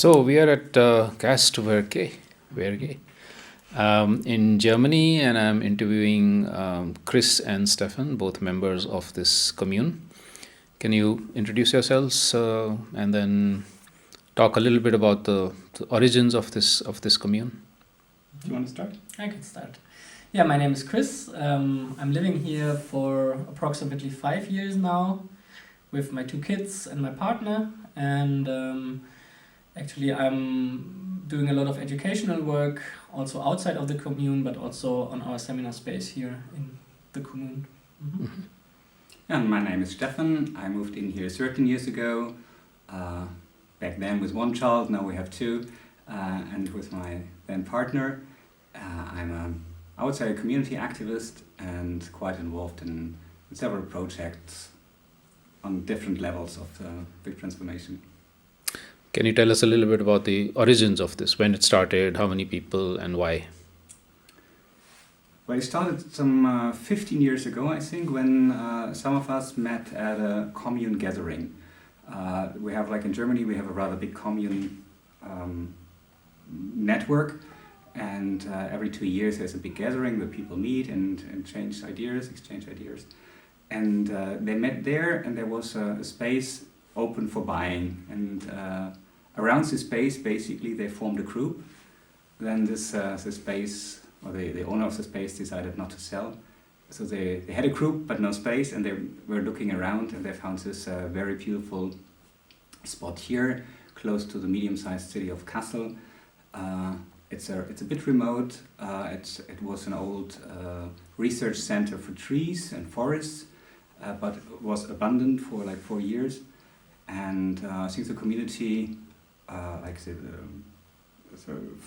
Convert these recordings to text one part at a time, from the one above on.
So we are at gASTWERKe in Germany, and I'm interviewing Chris and Stefan, both members of this commune. Can you introduce yourselves and then talk a little bit about the origins of this commune? Do you want to start? I can start. Yeah, my name is Chris. I'm living here for approximately 5 years now with my 2 kids and my partner. And actually I'm doing a lot of educational work also outside of the commune, but also on our seminar space here in the commune. Mm-hmm. Mm-hmm. And my name is Stefan. I moved in here 13 years ago. Back then with 1 child, now we have 2. And with my then partner, I would say a community activist and quite involved in several projects on different levels of the big transformation. Can you tell us a little bit about the origins of this, when it started, how many people and why? Well, it started some 15 years ago, I think, when some of us met at a commune gathering. We have, like in Germany, we have a rather big commune network, and every 2 years there's a big gathering where people meet and exchange ideas. And they met there, and there was a space open for buying, and around this space basically they formed a group. Then this space, or the owner of the space, decided not to sell, so they had a group but no space, and they were looking around and they found this very beautiful spot here close to the medium-sized city of Kassel. It's a bit remote. It was an old research center for trees and forests, but it was abandoned for like 4 years. And I think the community, the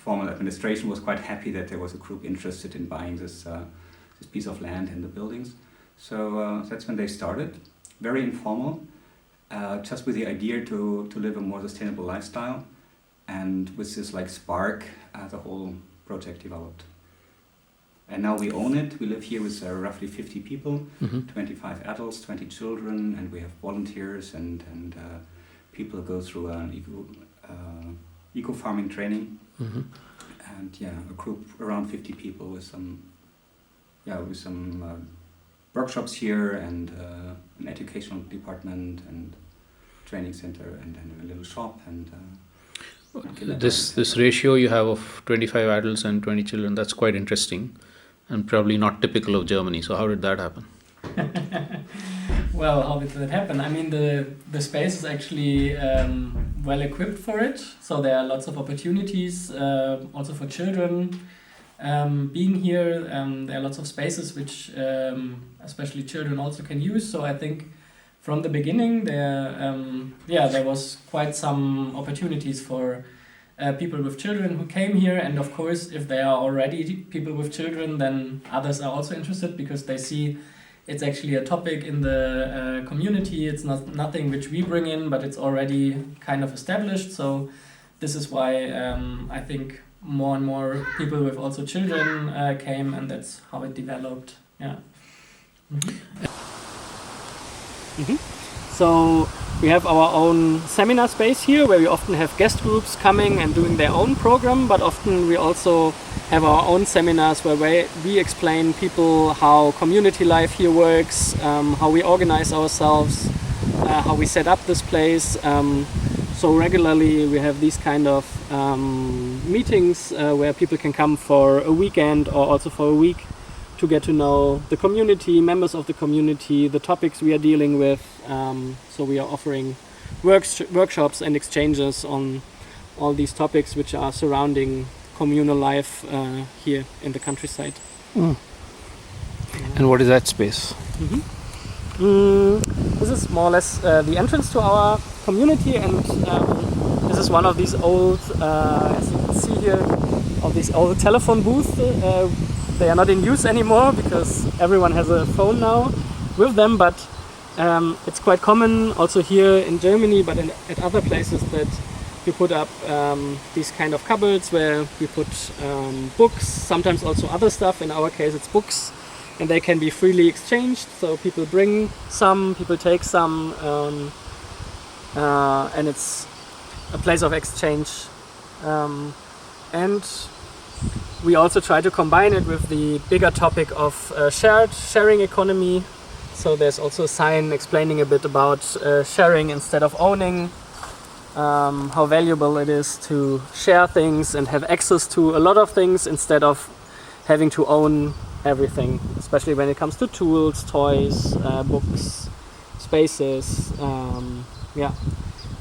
formal administration, was quite happy that there was a group interested in buying this piece of land and the buildings. So that's when they started, very informal, just with the idea to live a more sustainable lifestyle. And with this like spark, the whole project developed. And now we own it. We live here with roughly 50 people, 25 adults, 20 children, and we have volunteers and people go through an eco-farming training. Mm-hmm. And a group around 50 people with some workshops here and an educational department and training center and a little shop and. This ratio you have of 25 adults and 20 children, that's quite interesting and probably not typical of Germany. So how did that happen? Well, how did that happen? I mean, the space is actually well equipped for it. So there are lots of opportunities also for children being here. There are lots of spaces which especially children also can use. So I think from the beginning, there was quite some opportunities for people with children who came here. And of course, if there are already people with children, then others are also interested because they see it's actually a topic in the community. It's nothing which we bring in, but it's already kind of established. So this is why I think more and more people with also children came, and that's how it developed. Yeah. Mm-hmm. Mm-hmm. So we have our own seminar space here where we often have guest groups coming and doing their own program, but often we also have our own seminars where we explain people how community life here works, how we organize ourselves, how we set up this place. So regularly we have these kind of meetings where people can come for a weekend or also for a week to get to know the community, members of the community, the topics we are dealing with. So we are offering workshops and exchanges on all these topics which are surrounding communal life here in the countryside. Mm. And what is that space? This is more or less the entrance to our community, and this is one of these old, as you can see here, of these old telephone booths. They are not in use anymore because everyone has a phone now with them, but it's quite common also here in Germany, but at other places, that you put up these kind of cupboards where we put books, sometimes also other stuff. In our case it's books, and they can be freely exchanged. So people bring some, people take some, and it's a place of exchange, and we also try to combine it with the bigger topic of sharing economy. So there's also a sign explaining a bit about sharing instead of owning, how valuable it is to share things and have access to a lot of things instead of having to own everything, especially when it comes to tools, toys, books, spaces.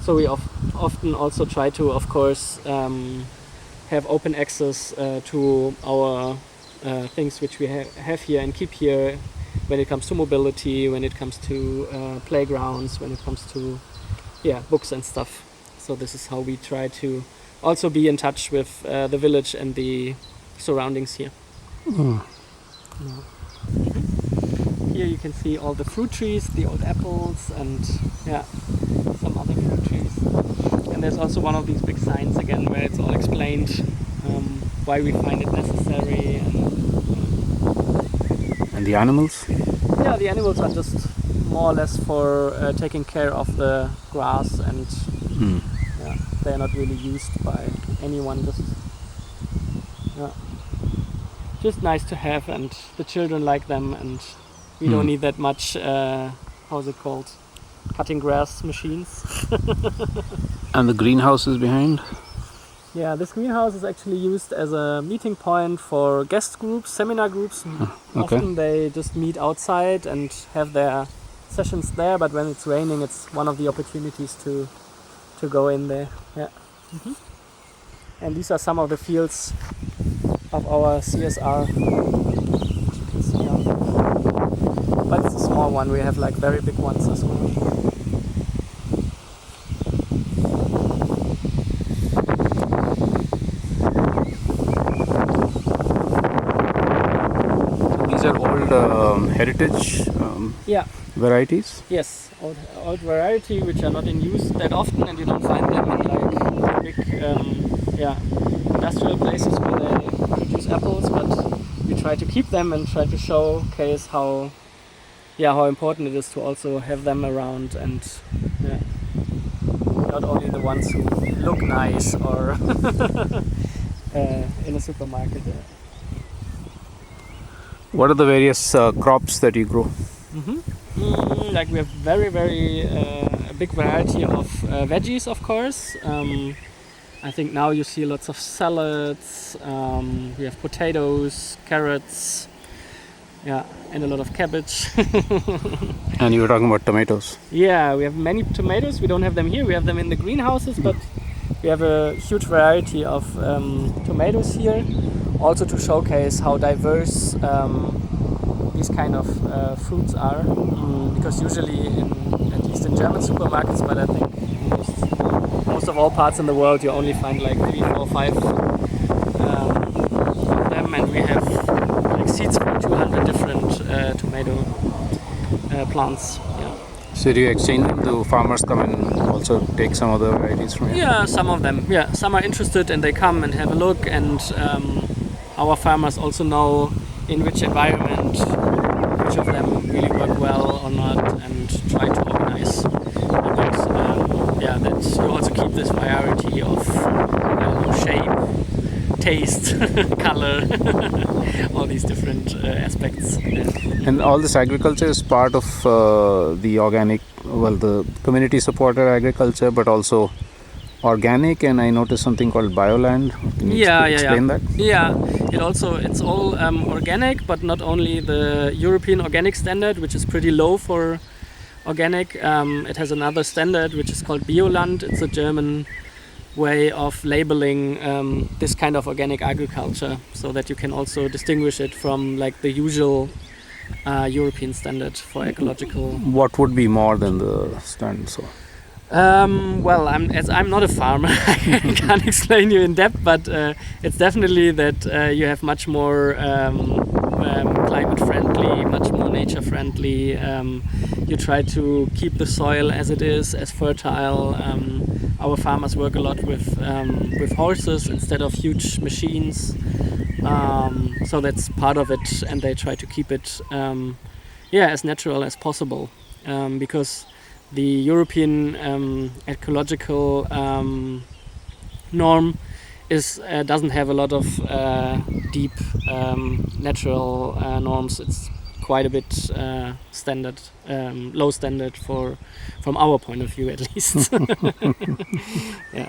So we often also try to, of course, have open access to our things which we have here and keep here, when it comes to mobility, when it comes to playgrounds, when it comes to books and stuff. So this is how we try to also be in touch with the village and the surroundings here. Here you can see all the fruit trees, the old apples, and some other fruit trees. And there's also one of these big signs again where it's all explained why we find it necessary. And the animals? Yeah, the animals are just more or less for taking care of the grass, and they're not really used by anyone. Just nice to have, and the children like them, and we don't need that much, how's it called? Cutting grass machines. And the greenhouse is behind? Yeah, this greenhouse is actually used as a meeting point for guest groups, seminar groups. Okay. Often they just meet outside and have their sessions there, but when it's raining, it's one of the opportunities to go in there. Yeah. And these are some of the fields of our CSR. You can see now. But it's a small one. We have like very big ones as well. These are old heritage varieties? Yes, old variety which are not in use that often, and you don't find them in like big industrial places where they produce apples, but we try to keep them and try to showcase how important it is to also have them around, and not only the ones who look nice or in a supermarket. What are the various crops that you grow? Like we have very a big variety of veggies, of course. I think now you see lots of salads. We have potatoes, carrots, and a lot of cabbage. And you were talking about tomatoes. Yeah, we have many tomatoes. We don't have them here. We have them in the greenhouses, but we have a huge variety of tomatoes here. Also to showcase how diverse these kind of fruits are, because usually, at least in German supermarkets, but I think most of all parts in the world, you only find like 3, 4, 5 of them, and we have like seeds from 200 different tomato plants. Yeah. So do you exchange them? Do farmers come and also take some of the varieties from you? Yeah, some of them. Yeah, some are interested and they come and have a look, and our farmers also know in which environment which of them really work well or not, and try to organize that you also keep this variety of shape, taste, color, all these different aspects. And all this agriculture is part of the organic, the community supported agriculture, but also organic, and I noticed something called bioland. Can you explain that? Yeah, it's all organic, but not only the European organic standard, which is pretty low for organic. It has another standard which is called Bioland. It's a German way of labeling this kind of organic agriculture, so that you can also distinguish it from like the usual European standard for ecological. What would be more than the standard? So I'm not a farmer, I can't explain you in depth, but it's definitely that you have much more climate friendly, much more nature friendly. You try to keep the soil as it is, as fertile. Our farmers work a lot with horses instead of huge machines. So that's part of it, and they try to keep it as natural as possible, because the European ecological norm doesn't have a lot of deep natural norms. It's quite a bit standard, low standard from our point of view, at least. Yeah.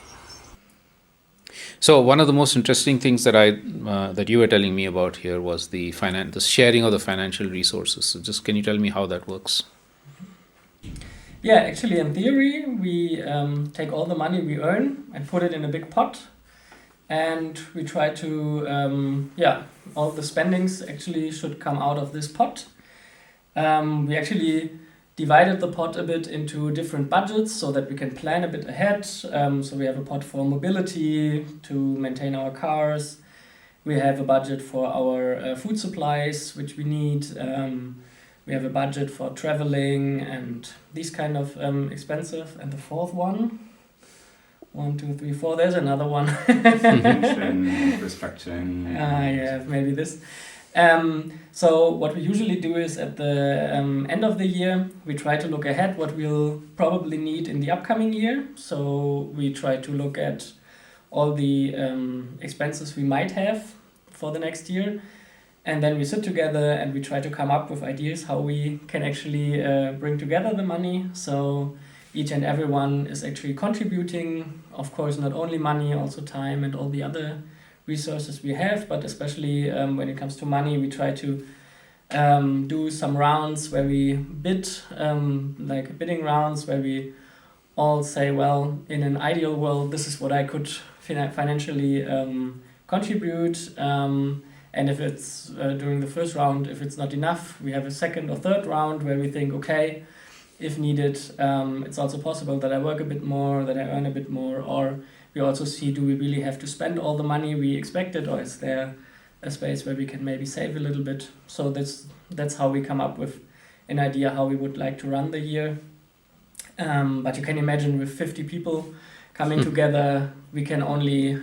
So one of the most interesting things that you were telling me about here was the sharing of the financial resources. So just can you tell me how that works? Yeah, actually, in theory, we take all the money we earn and put it in a big pot, and we try to all the spendings actually should come out of this pot. We actually divided the pot a bit into different budgets so that we can plan a bit ahead. So we have a pot for mobility to maintain our cars. We have a budget for our food supplies, which we need. We have a budget for traveling and these kind of expensive. And the fourth one, 1, 2, 3, 4. There's another one. Restructuring. Yeah, maybe this. So what we usually do is at the end of the year, we try to look ahead what we'll probably need in the upcoming year. So we try to look at all the expenses we might have for the next year. And then we sit together and we try to come up with ideas how we can actually bring together the money. So each and everyone is actually contributing, of course, not only money, also time and all the other resources we have, but especially when it comes to money, we try to do some rounds where we bid, like bidding rounds where we all say, well, in an ideal world, this is what I could financially contribute. And if it's during the first round, if it's not enough, we have a second or third round where we think, okay, if needed, it's also possible that I work a bit more, that I earn a bit more, or we also see, do we really have to spend all the money we expected, or is there a space where we can maybe save a little bit? So that's how we come up with an idea how we would like to run the year. But you can imagine with 50 people coming together, we can only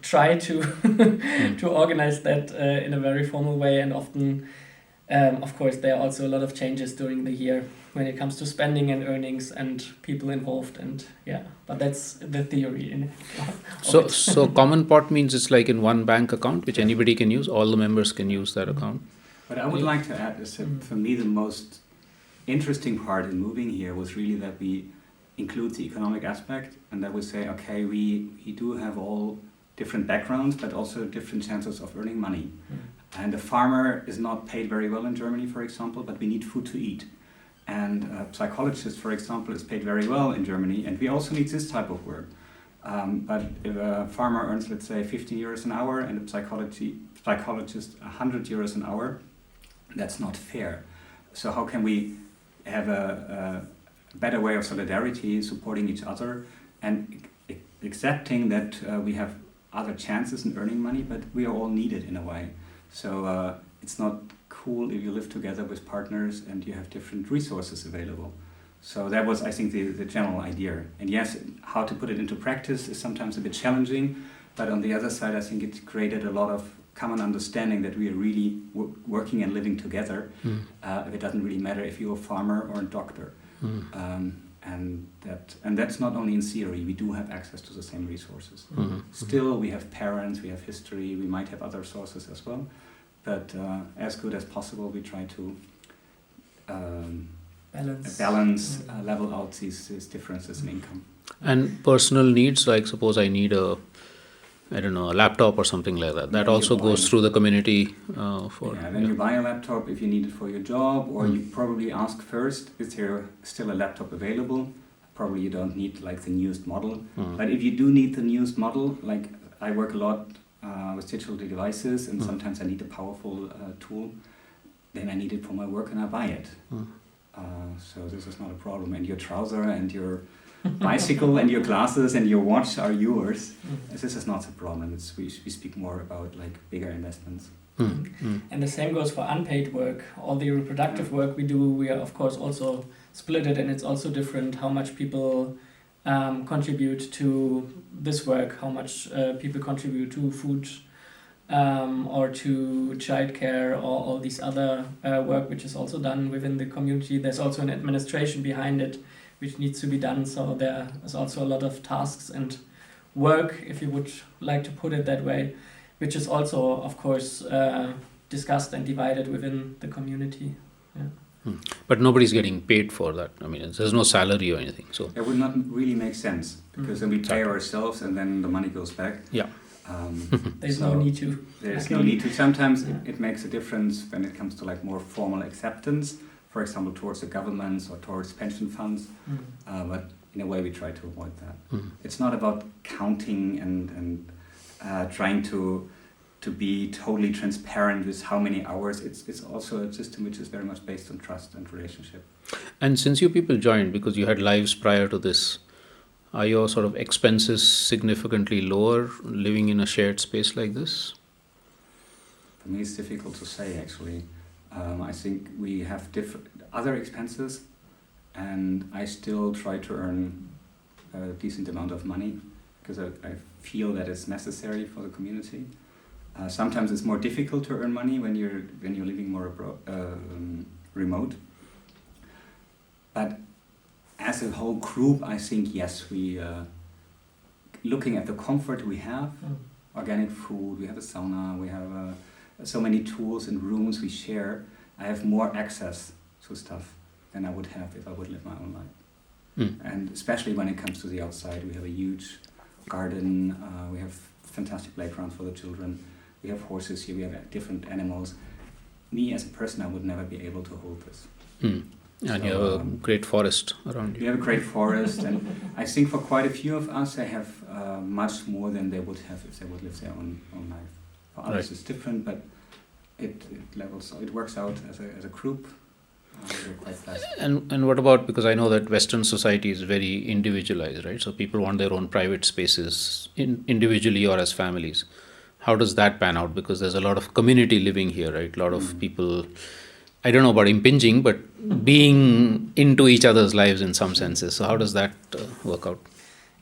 try to to organize that in a very formal way, and often, of course, there are also a lot of changes during the year when it comes to spending and earnings and people involved, and but that's the theory in it. So common pot means it's like in one bank account which anybody can use, all the members can use that account. But I would like to add is that for me the most interesting part in moving here was really that we include the economic aspect, and that we say, okay, we do have all different backgrounds but also different chances of earning money. And a farmer is not paid very well in Germany, for example, but we need food to eat. And a psychologist, for example, is paid very well in Germany, and we also need this type of work. But if a farmer earns, let's say, 15 euros an hour and a psychologist 100 euros an hour, that's not fair. So how can we have a better way of solidarity, supporting each other, and accepting that we have other chances in earning money, but we are all needed in a way. So it's not cool if you live together with partners and you have different resources available. So that was, I think, the general idea. And yes, how to put it into practice is sometimes a bit challenging, but on the other side, I think it created a lot of common understanding that we are really working and living together. It doesn't really matter if you're a farmer or a doctor. And that's not only in theory, we do have access to the same resources. Still, we have parents, we have history, we might have other sources as well, but as good as possible, we try to balance, level out these differences in income. And personal needs, like suppose I need a laptop or something like that. That also goes through the community then you buy a laptop if you need it for your job, or you probably ask first, is there still a laptop available? Probably you don't need like the newest model. But if you do need the newest model, like I work a lot with digital devices, and sometimes I need a powerful tool, then I need it for my work and I buy it. So this is not a problem. And your trouser and your bicycle and your glasses and your watch are yours. This is not a problem. We speak more about like bigger investments. And the same goes for unpaid work. All the reproductive work we do, we are of course also split it, and it's also different how much people contribute to this work, how much people contribute to food or to childcare, or all these other work which is also done within the community. There's also an administration behind it which needs to be done, so there is also a lot of tasks and work, if you would like to put it that way, which is also, of course, discussed and divided within the community. Yeah. But nobody's getting paid for that. I mean, there's no salary or anything. So it would not really make sense, because then we pay ourselves and then the money goes back. Yeah. There's no need to. There's no need to. Sometimes it makes a difference when it comes to like more formal acceptance, for example, towards the governments or towards pension funds. But in a way, we try to avoid that. It's not about counting and trying to be totally transparent with how many hours. It's also a system which is very much based on trust and relationship. And since you people joined, because you had lives prior to this, are your sort of expenses significantly lower living in a shared space like this? For me, it's difficult to say, actually. I think we have different other expenses, and I still try to earn a decent amount of money because I feel that it's necessary for the community. Sometimes it's more difficult to earn money when you're living more remote. But as a whole group, I think yes, we looking at the comfort we have, organic food, we have a sauna, we have so many tools and rooms we share. I have more access to stuff than I would have if I would live my own life. And especially when it comes to the outside, we have a huge garden, we have fantastic playgrounds for the children, we have horses here, we have different animals. Me as a person, I would never be able to hold this. And you have a great forest around you. We have a great forest, and I think for quite a few of us, they have much more than they would have if they would live their own life. For others, it's different, but it works out as a group. We're quite blessed. And what about, because I know that Western society is very individualized, right? So people want their own private spaces individually or as families. How does that pan out? Because there's a lot of community living here, right? A lot of people, I don't know about impinging, but being into each other's lives in some senses. So how does that work out?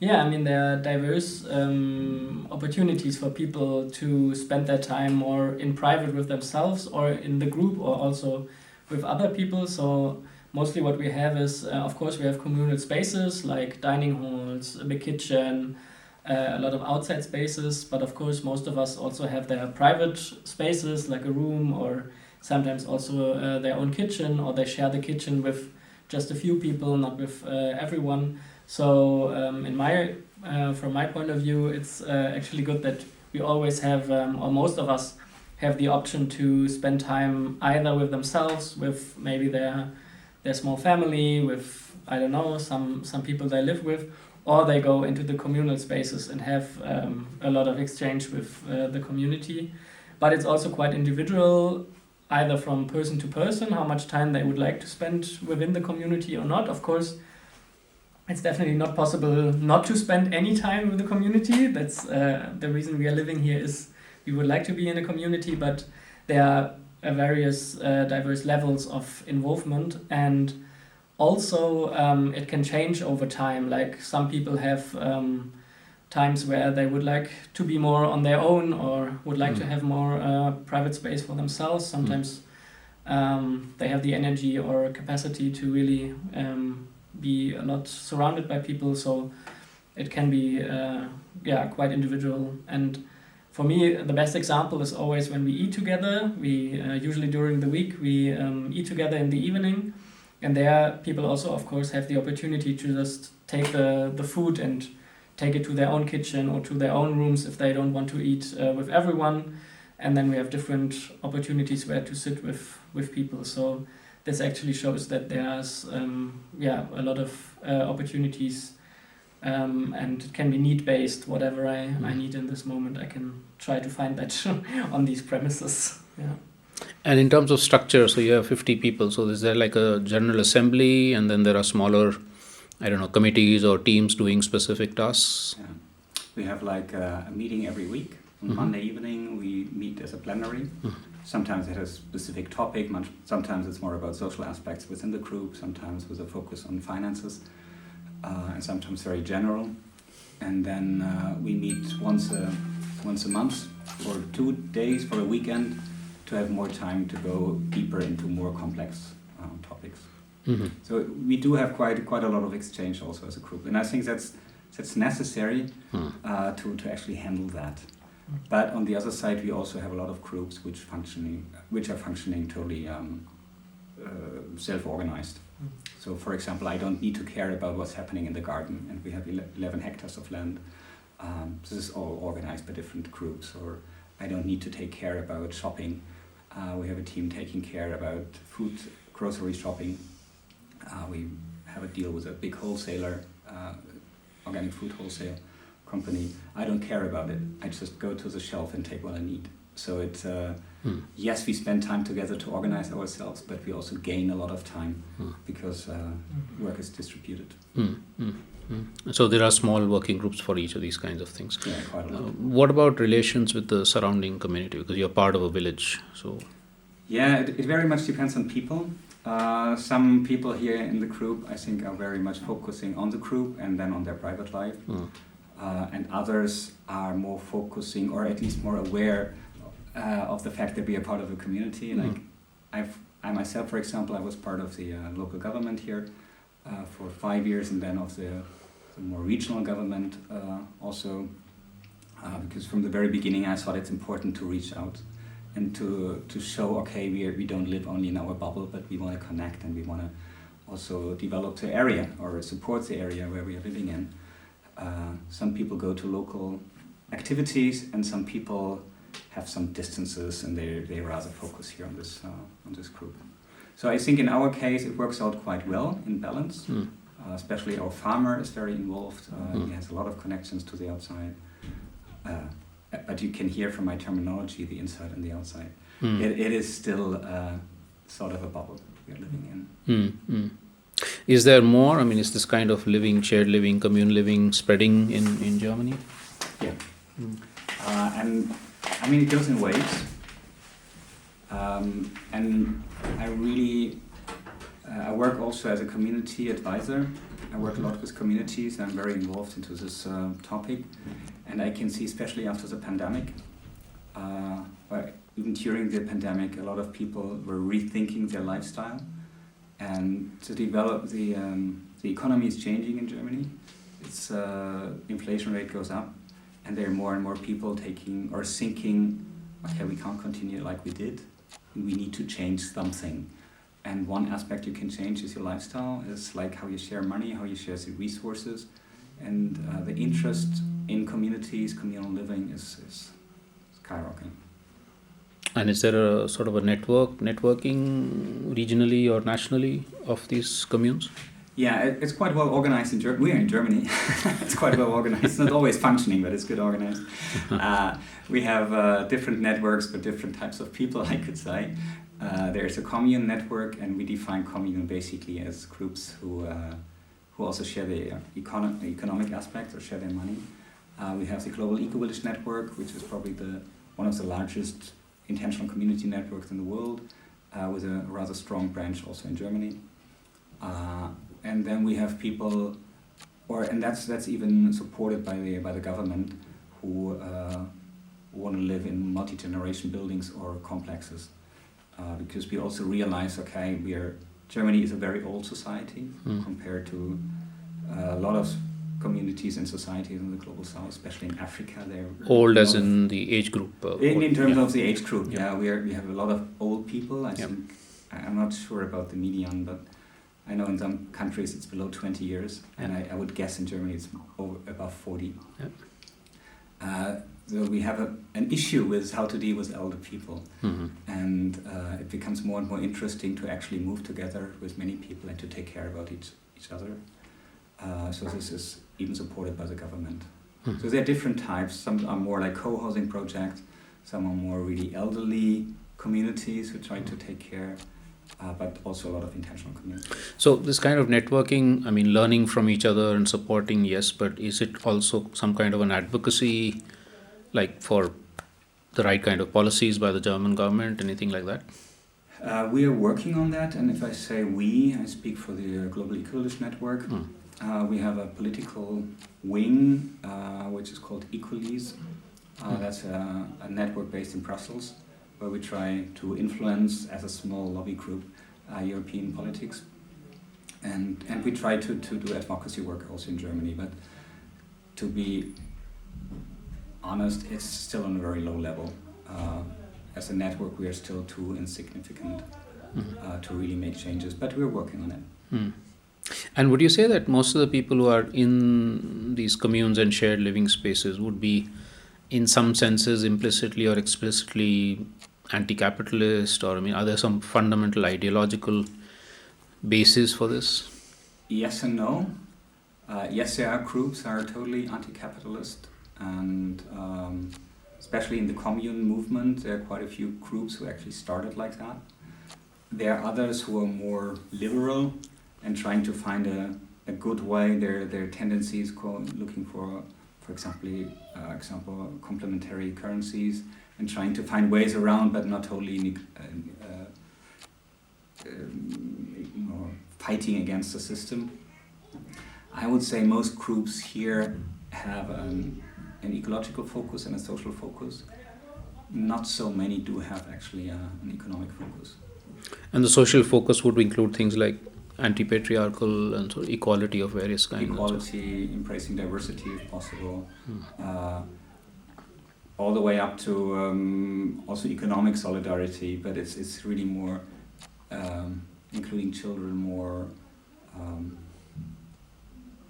Yeah, I mean, there are diverse opportunities for people to spend their time more in private with themselves or in the group or also with other people. So mostly what we have is, of course, we have communal spaces like dining halls, a big kitchen, a lot of outside spaces. But of course, most of us also have their private spaces like a room or sometimes also their own kitchen, or they share the kitchen with just a few people, not with everyone. So from my point of view, it's actually good that we always have, or most of us have the option to spend time either with themselves, with maybe their small family, with, I don't know, some people they live with, or they go into the communal spaces and have a lot of exchange with the community. But it's also quite individual, either from person to person, how much time they would like to spend within the community or not. Of course, it's definitely not possible not to spend any time with the community. That's the reason we are living here, is we would like to be in a community, but there are various diverse levels of involvement, and also it can change over time. Like some people have times where they would like to be more on their own or would like to have more private space for themselves. Sometimes they have the energy or capacity to really be a lot surrounded by people, so it can be quite individual. And for me, the best example is always when we eat together. We usually during the week we eat together in the evening, and there people also of course have the opportunity to just take the food and take it to their own kitchen or to their own rooms if they don't want to eat with everyone. And then we have different opportunities where to sit with people. So this actually shows that there's a lot of opportunities, and it can be need-based. Whatever I need in this moment, I can try to find that on these premises. Yeah. And in terms of structure, so you have 50 people. So is there like a general assembly, and then there are smaller, I don't know, committees or teams doing specific tasks? Yeah. We have like a meeting every week. On Monday evening, we meet as a plenary. Sometimes it has a specific topic. Sometimes it's more about social aspects within the group. Sometimes with a focus on finances, and sometimes very general. And then we meet once once a month for 2 days, for a weekend, to have more time to go deeper into more complex topics. Mm-hmm. So we do have quite a lot of exchange also as a group, and I think that's necessary to actually handle that. But on the other side, we also have a lot of groups which are functioning totally self-organized. So, for example, I don't need to care about what's happening in the garden, and we have 11 hectares of land. This is all organized by different groups. Or I don't need to take care about shopping. We have a team taking care about food, grocery shopping. We have a deal with a big wholesaler, organic food wholesale company. I don't care about it. I just go to the shelf and take what I need. So it's yes, we spend time together to organize ourselves, but we also gain a lot of time because work is distributed. So there are small working groups for each of these kinds of things. Yeah, quite a lot. What about relations with the surrounding community? Because you're part of a village, so. Yeah, it very much depends on people. Some people here in the group, I think, are very much focusing on the group and then on their private life. And others are more focusing, or at least more aware of the fact that we are part of a community. Like I myself, for example, I was part of the local government here for 5 years, and then of the more regional government also, because from the very beginning I thought it's important to reach out and to show, okay, we don't live only in our bubble, but we want to connect, and we want to also develop the area or support the area where we are living in. Some people go to local activities, and some people have some distances, and they rather focus here on this group. So I think in our case it works out quite well in balance. Especially our farmer is very involved. He has a lot of connections to the outside. But you can hear from my terminology the inside and the outside. It is still sort of a bubble we are living in. Is there more? I mean, is this kind of living, shared living, commune living spreading in Germany? Yeah. And I mean, it goes in waves. And I work also as a community advisor. I work a lot with communities. I'm very involved into this topic. And I can see, especially after the pandemic, or even during the pandemic, a lot of people were rethinking their lifestyle. And to develop the economy is changing in Germany. Its inflation rate goes up, and there are more and more people taking or thinking, okay, we can't continue like we did. We need to change something. And one aspect you can change is your lifestyle. It's like how you share money, how you share the resources, and the interest in communities, communal living is skyrocketing. And is there a sort of a networking regionally or nationally of these communes? Yeah, it's quite well organized in Germany. We are in Germany. It's quite well organized. It's not always functioning, but it's good organized. We have different networks for different types of people, I could say. There's a commune network, and we define commune basically as groups who also share the economic aspects or share their money. We have the Global Eco-Village Network, which is probably one of the largest intentional community networks in the world, with a rather strong branch also in Germany. And then we have people, and that's even supported by the government, who want to live in multi-generation buildings or complexes, because we also realize, okay, Germany is a very old society compared to a lot of communities and societies in the global south, especially in Africa. They're old as in the age group? In terms of the age group, yeah. We have a lot of old people. I think, I'm not sure about the median, but I know in some countries it's below 20 years, and I would guess in Germany it's above 40. So we have an issue with how to deal with elder people, and it becomes more and more interesting to actually move together with many people and to take care about each other. So this is even supported by the government. So there are different types. Some are more like co-housing projects. Some are more really elderly communities who try to take care, but also a lot of intentional communities. So this kind of networking, I mean, learning from each other and supporting, yes, but is it also some kind of an advocacy, like for the right kind of policies by the German government, anything like that? We are working on that, and if I say we, I speak for the Global Eco-Village Network. We have a political wing, which is called Equalise, That's a network based in Brussels, where we try to influence, as a small lobby group, European politics. And we try to do advocacy work also in Germany, but to be honest, it's still on a very low level. As a network, we are still too insignificant to really make changes, but we're working on it. And would you say that most of the people who are in these communes and shared living spaces would be, in some senses, implicitly or explicitly anti-capitalist, or are there some fundamental ideological basis for this? Yes and no. Yes, there are groups that are totally anti-capitalist, and especially in the commune movement, there are quite a few groups who actually started like that. There are others who are more liberal and trying to find a good way. Their tendencies looking for example, complementary currencies, and trying to find ways around, but not totally fighting against the system. I would say most groups here have an ecological focus and a social focus. Not so many do have actually an economic focus. And the social focus would include things like anti-patriarchal and sort of equality of various kinds. Equality, embracing diversity if possible, all the way up to also economic solidarity, but it's really more including children more.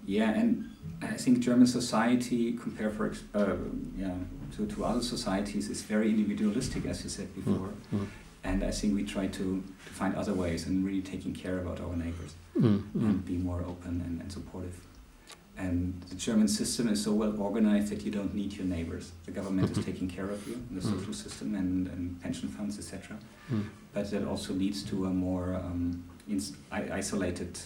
And I think German society, compared to other societies, is very individualistic, as you said before. And I think we try to find other ways and really taking care about our neighbors and be more open and supportive. And the German system is so well organized that you don't need your neighbors. The government is taking care of you, the social system and pension funds, etc. But that also leads to a more isolated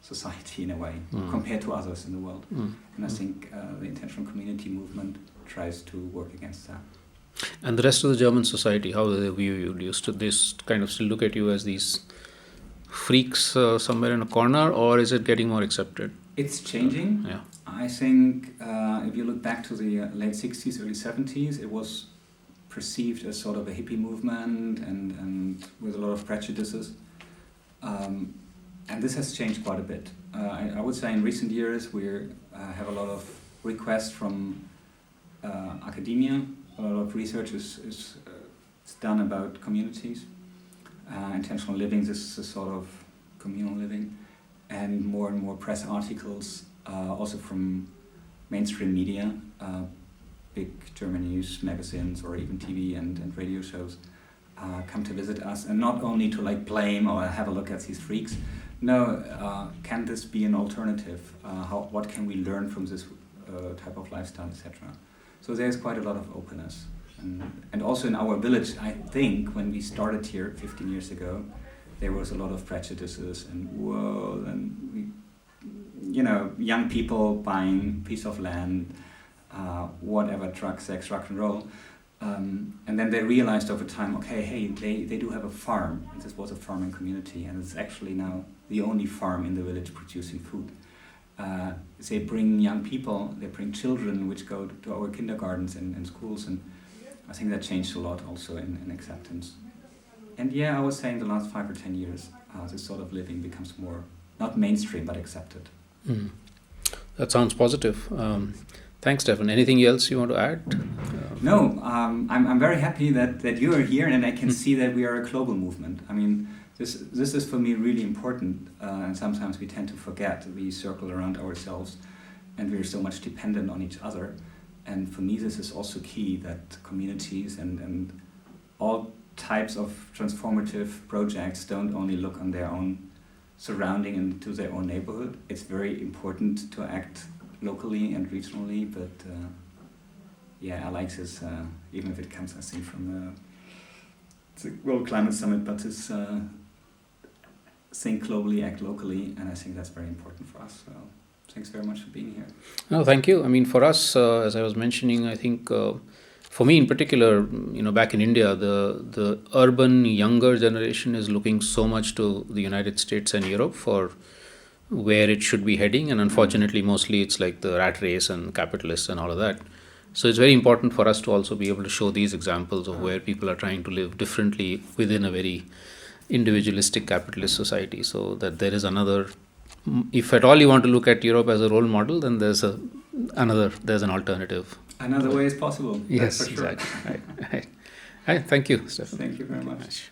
society in a way, compared to others in the world. And I think the intentional community movement tries to work against that. And the rest of the German society, how do they view you? Do they kind of still look at you as these freaks somewhere in a corner, or is it getting more accepted? It's changing. Yeah. I think if you look back to the late 60s, early 70s, it was perceived as sort of a hippie movement and with a lot of prejudices. And this has changed quite a bit. I would say in recent years we have a lot of requests from academia. A lot of research is done about communities. Intentional living, this is a sort of communal living, and more press articles, also from mainstream media, big German news magazines or even TV and radio shows come to visit us, and not only to blame or have a look at these freaks. No, can this be an alternative? What can we learn from this type of lifestyle, etc. So there's quite a lot of openness. And also in our village, I think when we started here 15 years ago, there was a lot of prejudices and young people buying piece of land, whatever, drugs, sex, rock and roll. And then they realized over time, okay, hey, they do have a farm. And this was a farming community, and it's actually now the only farm in the village producing food. They bring young people, they bring children which go to our kindergartens and schools, and I think that changed a lot also in acceptance. And I would say in the last 5 or 10 years, this sort of living becomes more, not mainstream, but accepted. That sounds positive. Thanks, Stefan. Anything else you want to add? No, I'm very happy that you are here, and I can see that we are a global movement. I mean, this is for me really important, and sometimes we tend to forget. We circle around ourselves, and we're so much dependent on each other. And for me, this is also key, that communities and all types of transformative projects don't only look on their own surrounding and to their own neighborhood. It's very important to act locally and regionally, but I like this, even if it comes, I think, from the World Climate Summit, but this think globally, act locally, and I think that's very important for us. So thanks very much for being here. No, thank you. I mean, for us, as I was mentioning, I think for me in particular, back in India, the urban younger generation is looking so much to the United States and Europe for where it should be heading, and unfortunately, mostly it's like the rat race and capitalists and all of that. So it's very important for us to also be able to show these examples of where people are trying to live differently within a very individualistic capitalist society, so that there is another, if at all you want to look at Europe as a role model, then there's an alternative. Another way is possible. Yes, that's for sure. exactly. Right. Thank you, Stefan. Thank you very much.